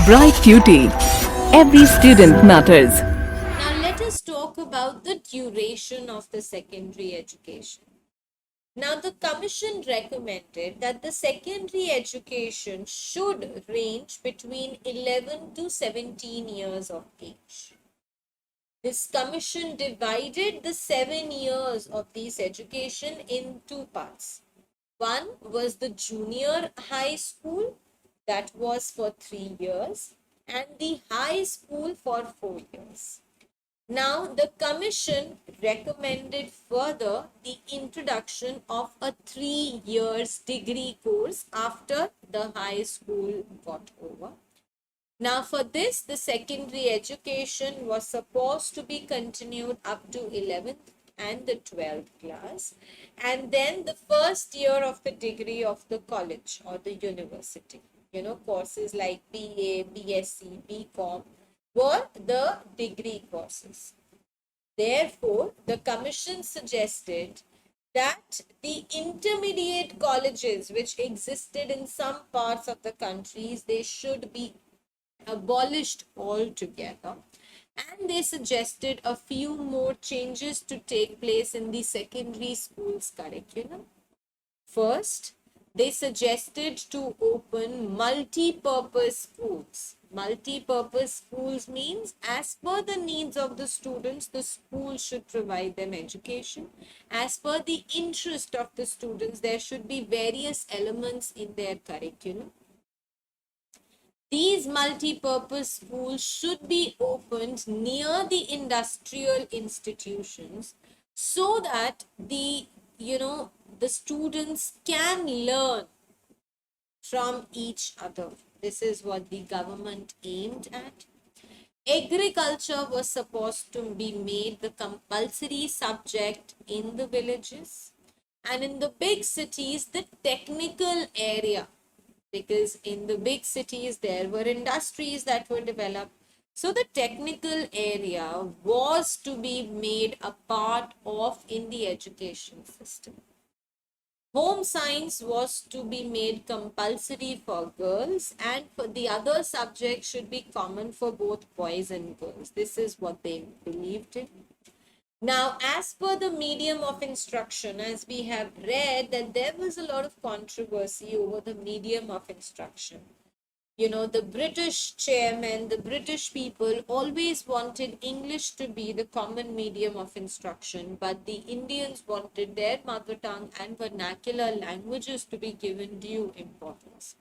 Bright QT. Every student matters. Now, let us talk about the duration of the secondary education. Now, the Commission recommended that the secondary education should range between 11 to 17 years of age. This Commission divided the 7 years of this education in two parts. One was the junior high school, that was for 3 years, and the high school for 4 years. Now, the Commission recommended further the introduction of a 3 years degree course after the high school got over. Now, for this, the secondary education was supposed to be continued up to 11th and the 12th class, and then the first year of the degree of the college or the university. Courses like BA, BSc, BCom were the degree courses. Therefore, the Commission suggested that the intermediate colleges which existed in some parts of the countries, they should be abolished altogether, and they suggested a few more changes to take place in the secondary schools curriculum. First, they suggested to open multi-purpose schools. Multi-purpose schools means as per the needs of the students, the school should provide them education. As per the interest of the students, there should be various elements in their curriculum. These multi-purpose schools should be opened near the industrial institutions so that the students can learn from each other. This is what the government aimed at. Agriculture was supposed to be made the compulsory subject in the villages, and in the big cities, the technical area, because in the big cities there were industries that were developed. So the technical area was to be made a part of in the education system. Home science was to be made compulsory for girls, and for the other subjects should be common for both boys and girls. This is what they believed in. Now, as per the medium of instruction, as we have read, that there was a lot of controversy over the medium of instruction. The British chairman, the British people always wanted English to be the common medium of instruction, but the Indians wanted their mother tongue and vernacular languages to be given due importance.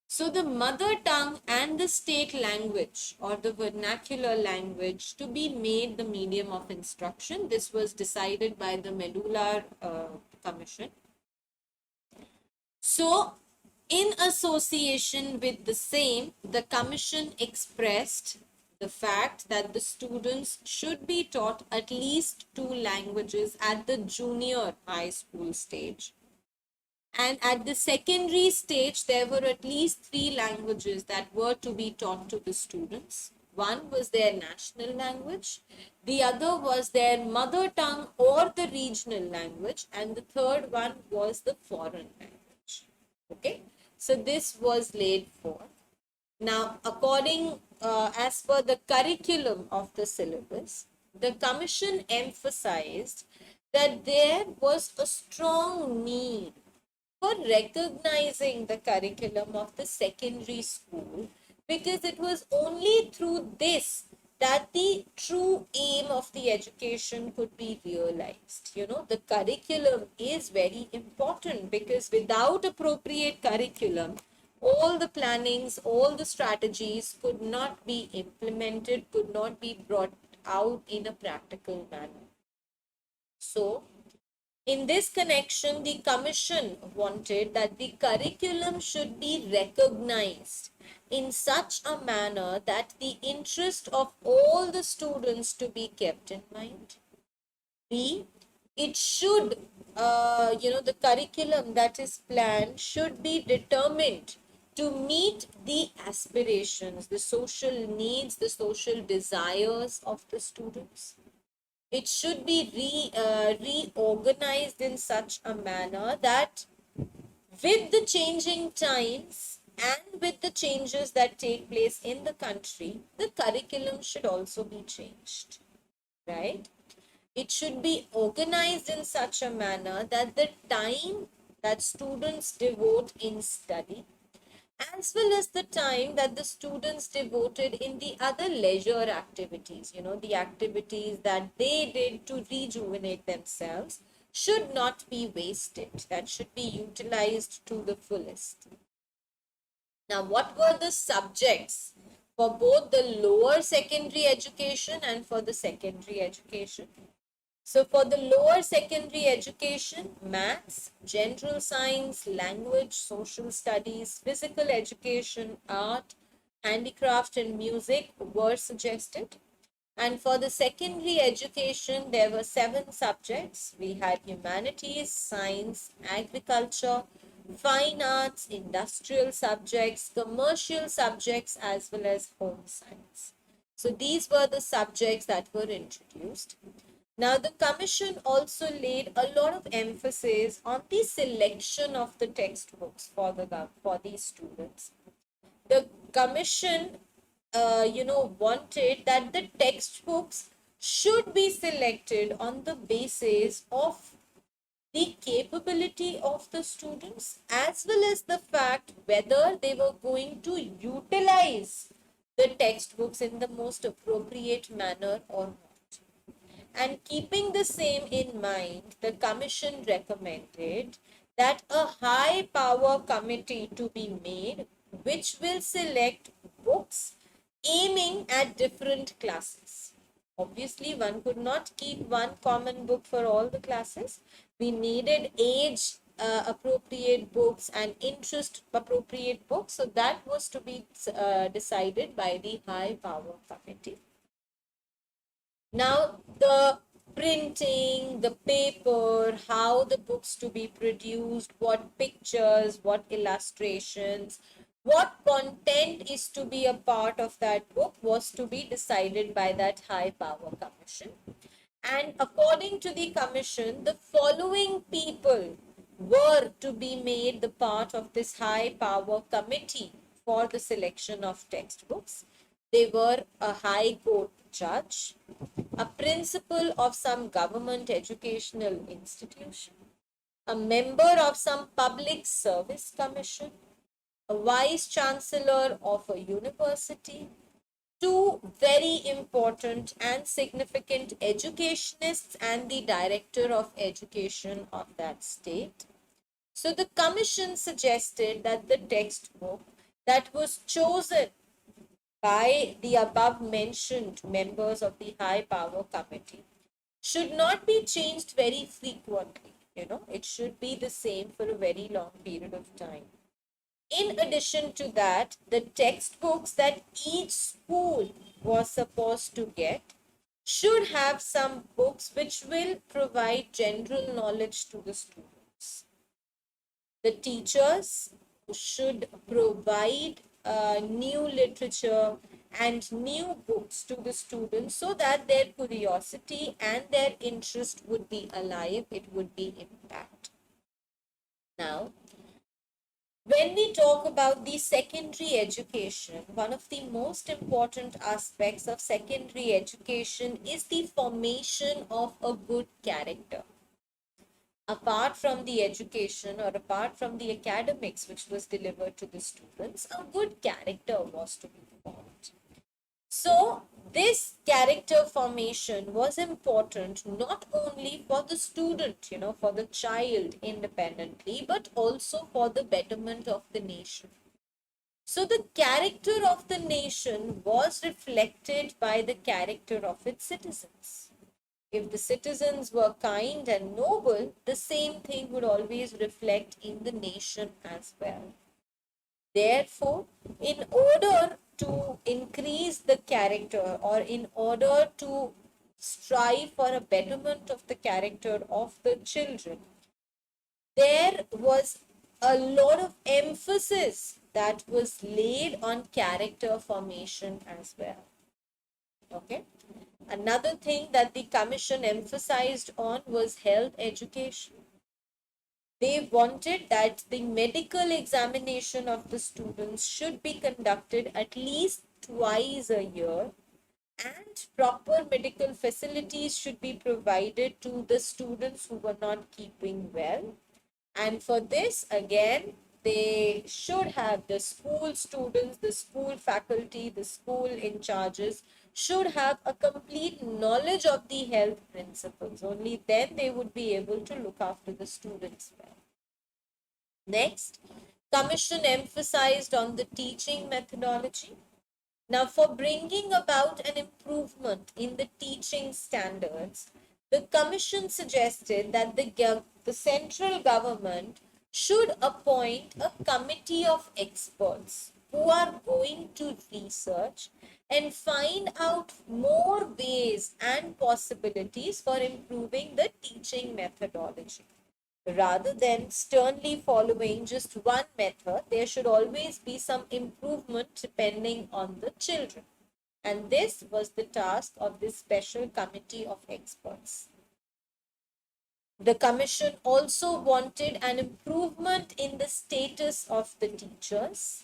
So the mother tongue and the state language or the vernacular language to be made the medium of instruction. This was decided by the Medular Commission. So, in association with the same, the Commission expressed the fact that the students should be taught at least 2 languages at the junior high school stage. And at the secondary stage, there were at least 3 languages that were to be taught to the students. One was their national language, the other was their mother tongue or the regional language, and the third one was the foreign language. Okay, so this was laid forth. Now, as per the curriculum of the syllabus, the Commission emphasized that there was a strong need for recognizing the curriculum of the secondary school, because it was only through this that the true aim of the education could be realized. The curriculum is very important, because without appropriate curriculum, all the plannings, all the strategies could not be implemented, could not be brought out in a practical manner. So, in this connection, the Commission wanted that the curriculum should be recognized in such a manner that the interest of all the students to be kept in mind. B, it should, the curriculum that is planned should be determined to meet the aspirations, the social needs, the social desires of the students. It should be reorganized in such a manner that with the changing times, and with the changes that take place in the country, the curriculum should also be changed, right? It should be organized in such a manner that the time that students devote in study, as well as the time that the students devoted in the other leisure activities, the activities that they did to rejuvenate themselves, should not be wasted. That should be utilized to the fullest. Now, what were the subjects for both the lower secondary education and for the secondary education? So, for the lower secondary education, maths, general science, language, social studies, physical education, art, handicraft, and music were suggested. And for the secondary education, there were 7 subjects. We had humanities, science, agriculture, fine arts, industrial subjects, commercial subjects, as well as home science. So these were the subjects that were introduced. Now, the commission also laid a lot of emphasis on the selection of the textbooks for these students. The commission, wanted that the textbooks should be selected on the basis of the capability of the students, as well as the fact whether they were going to utilize the textbooks in the most appropriate manner or not. And keeping the same in mind, the commission recommended that a high power committee to be made, which will select books aiming at different classes. Obviously, one could not keep one common book for all the classes. We needed age appropriate books and interest appropriate books. So that was to be decided by the high power committee. Now, the printing, the paper, how the books to be produced, what pictures, what illustrations, what content is to be a part of that book was to be decided by that high power commission. And according to the commission, the following people were to be made the part of this high power committee for the selection of textbooks. They were a high court judge, a principal of some government educational institution, a member of some public service commission, a vice chancellor of a university, 2 very important and significant educationists, and the director of education of that state. So the commission suggested that the textbook that was chosen by the above mentioned members of the high power committee should not be changed very frequently. It should be the same for a very long period of time. In addition to that, the textbooks that each school was supposed to get should have some books which will provide general knowledge to the students. The teachers should provide new literature and new books to the students so that their curiosity and their interest would be alive, it would be impact. Now, when we talk about the secondary education, one of the most important aspects of secondary education is the formation of a good character. Apart from the education or apart from the academics which was delivered to the students, a good character was to be formed. So, this character formation was important not only for the student, for the child independently, but also for the betterment of the nation. So, the character of the nation was reflected by the character of its citizens. If the citizens were kind and noble, the same thing would always reflect in the nation as well. Therefore, in order to increase the character or in order to strive for a betterment of the character of the children, there was a lot of emphasis that was laid on character formation as well. Okay. Another thing that the commission emphasized on was health education. They wanted that the medical examination of the students should be conducted at least twice a year, and proper medical facilities should be provided to the students who were not keeping well. And for this, again, they should have the school students, the school faculty, the school in charges should have a complete knowledge of the health principles. Only then they would be able to look after the students well. Next, Commission emphasized on the teaching methodology. Now, for bringing about an improvement in the teaching standards, the Commission suggested that the central government should appoint a committee of experts who are going to research and find out more ways and possibilities for improving the teaching methodology. Rather than sternly following just one method, there should always be some improvement depending on the children. And this was the task of this special committee of experts. The commission also wanted an improvement in the status of the teachers.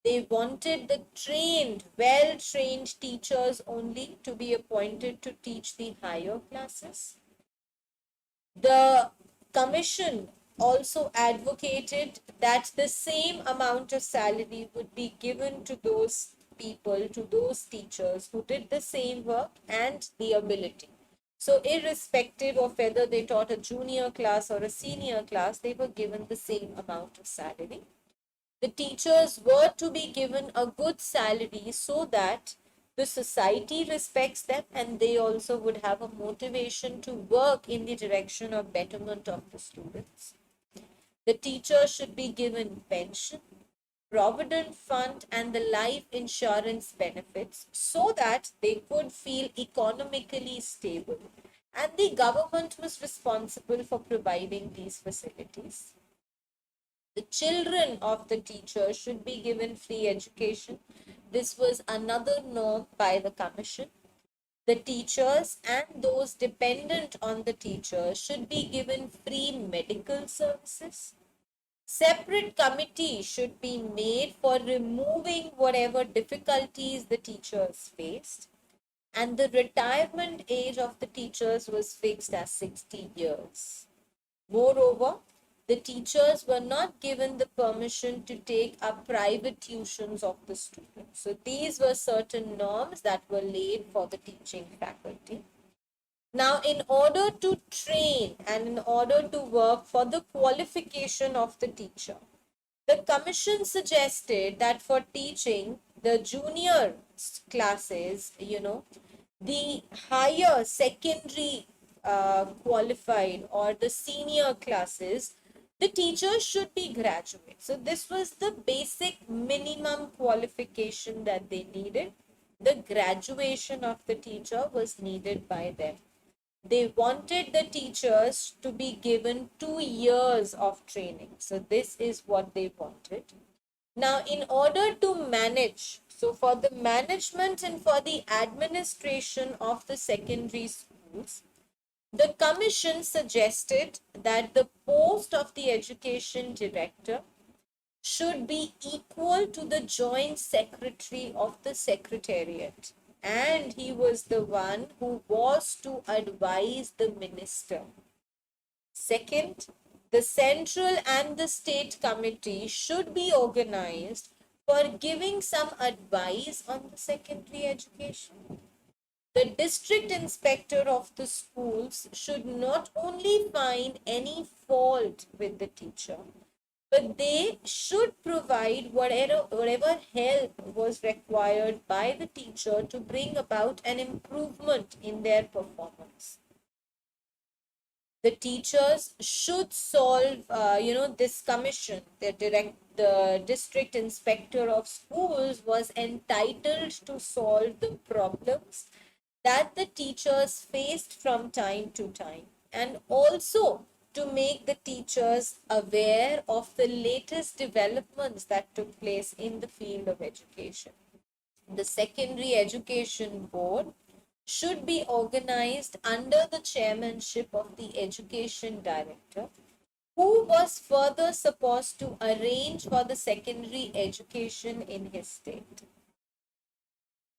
They wanted the trained, well-trained teachers only to be appointed to teach the higher classes. The commission also advocated that the same amount of salary would be given to those people, to those teachers who did the same work and the ability. So, irrespective of whether they taught a junior class or a senior class, they were given the same amount of salary. The teachers were to be given a good salary so that the society respects them and they also would have a motivation to work in the direction of betterment of the students. The teachers should be given pension, provident fund, and the life insurance benefits so that they could feel economically stable, and the government was responsible for providing these facilities. The children of the teacher should be given free education. This was another norm by the commission. The teachers and those dependent on the teachers should be given free medical services. Separate committee should be made for removing whatever difficulties the teachers faced. And the retirement age of the teachers was fixed as 60 years. Moreover, the teachers were not given the permission to take up private tuitions of the students. So these were certain norms that were laid for the teaching faculty. Now, in order to train and in order to work for the qualification of the teacher, the commission suggested that for teaching the junior classes, the higher secondary qualified or the senior classes, the teachers should be graduate. So this was the basic minimum qualification that they needed. The graduation of the teacher was needed by them. They wanted the teachers to be given 2 years of training. So this is what they wanted. Now, in order to manage, so for the management and for the administration of the secondary schools, the commission suggested that the post of the education director should be equal to the joint secretary of the secretariat, and he was the one who was to advise the minister. Second, the central and the state committee should be organized for giving some advice on the secondary education. The district inspector of the schools should not only find any fault with the teacher, but they should provide whatever help was required by the teacher to bring about an improvement in their performance. The teachers should solve, this commission, the district inspector of schools was entitled to solve the problems that the teachers faced from time to time, and also to make the teachers aware of the latest developments that took place in the field of education. The Secondary Education Board should be organized under the chairmanship of the education director, who was further supposed to arrange for the secondary education in his state.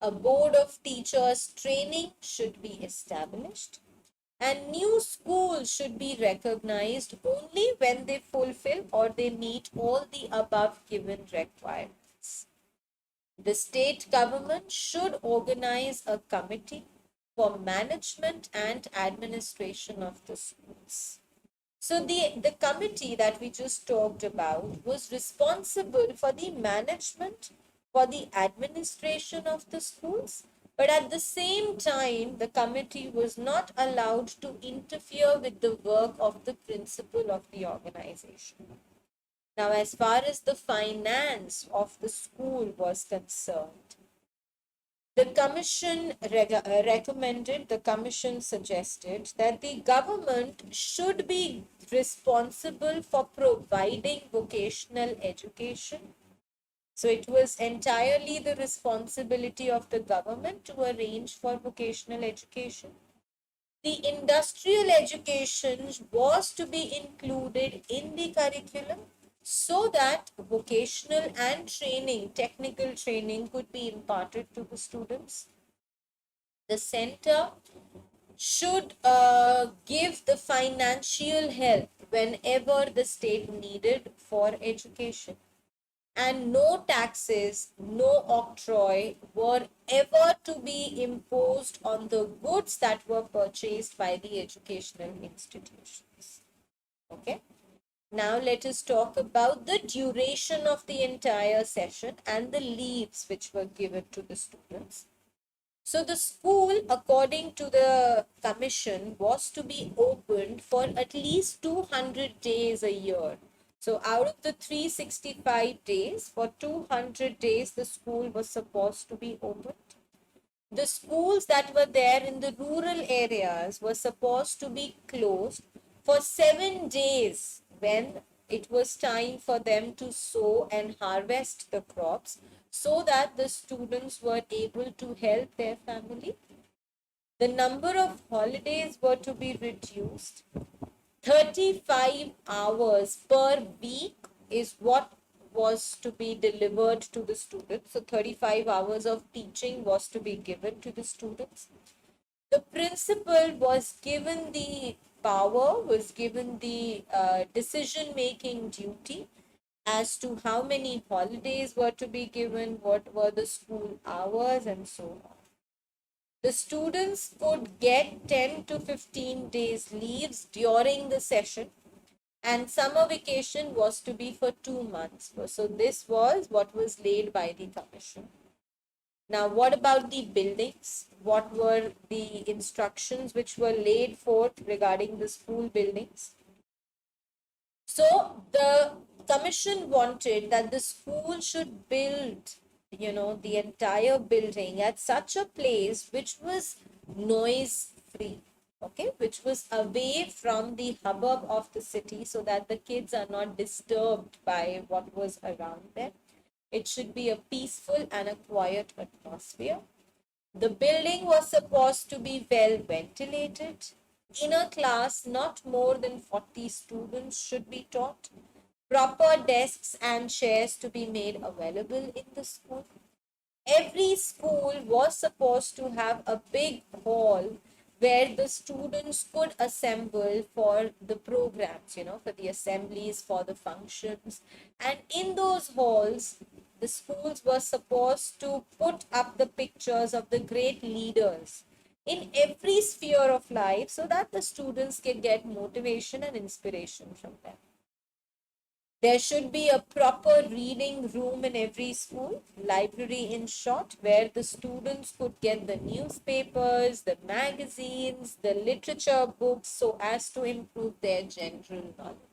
A board of teachers training should be established, and new schools should be recognized only when they fulfill or they meet all the above given requirements. The state government should organize a committee for management and administration of the schools. So the committee that we just talked about was responsible for the management, for the administration of the schools, but at the same time, the committee was not allowed to interfere with the work of the principal of the organization. Now, as far as the finance of the school was concerned, the commission recommended, the commission suggested that the government should be responsible for providing vocational education. So it was entirely the responsibility of the government to arrange for vocational education. The industrial education was to be included in the curriculum so that vocational and training, technical training, could be imparted to the students. The center should give the financial help whenever the state needed for education. And no taxes, no octroi were ever to be imposed on the goods that were purchased by the educational institutions. Okay. Now let us talk about the duration of the entire session and the leaves which were given to the students. So the school, according to the commission, was to be opened for at least 200 days a year. So out of the 365 days, for 200 days, the school was supposed to be opened. The schools that were there in the rural areas were supposed to be closed for 7 days when it was time for them to sow and harvest the crops so that the students were able to help their family. The number of holidays were to be reduced. 35 hours per week is what was to be delivered to the students. So 35 hours of teaching was to be given to the students. The principal was given the power, was given the decision-making duty as to how many holidays were to be given, what were the school hours, and so on. The students could get 10 to 15 days leaves during the session, and summer vacation was to be for 2 months. So this was what was laid by the commission. Now, what about the buildings? What were the instructions which were laid forth regarding the school buildings? So the commission wanted that the school should build, the entire building at such a place which was noise free, okay, which was away from the hubbub of the city so that the kids are not disturbed by what was around them. It should be a peaceful and a quiet atmosphere. The building was supposed to be well ventilated. In a class, not more than 40 students should be taught. Proper desks and chairs to be made available in the school. Every school was supposed to have a big hall where the students could assemble for the programs, for the assemblies, for the functions. And in those halls, the schools were supposed to put up the pictures of the great leaders in every sphere of life so that the students can get motivation and inspiration from them. There should be a proper reading room in every school, library in short, where the students could get the newspapers, the magazines, the literature books so as to improve their general knowledge.